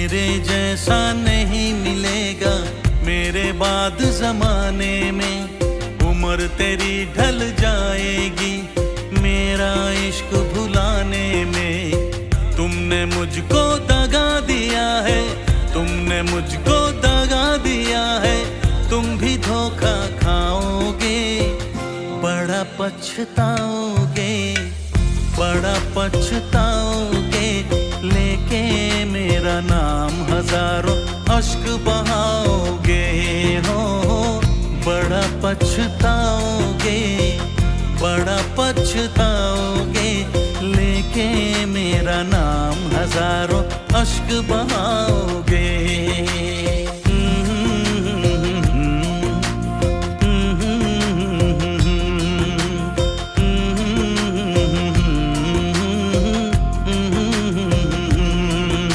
मेरे जैसा नहीं मिलेगा मेरे बाद जमाने में। उम्र तेरी ढल जाएगी मेरा इश्क भुलाने में। तुमने मुझको दगा दिया है, तुमने मुझको दगा दिया है। तुम भी धोखा खाओगे, बड़ा पछताओगे, बड़ा पछताओगे। लेके मेरा नाम हजारों अश्क बहाओगे हो। बड़ा पछताओगे, बड़ा पछताओगे। लेके मेरा नाम हजारों अश्क बहाओगे।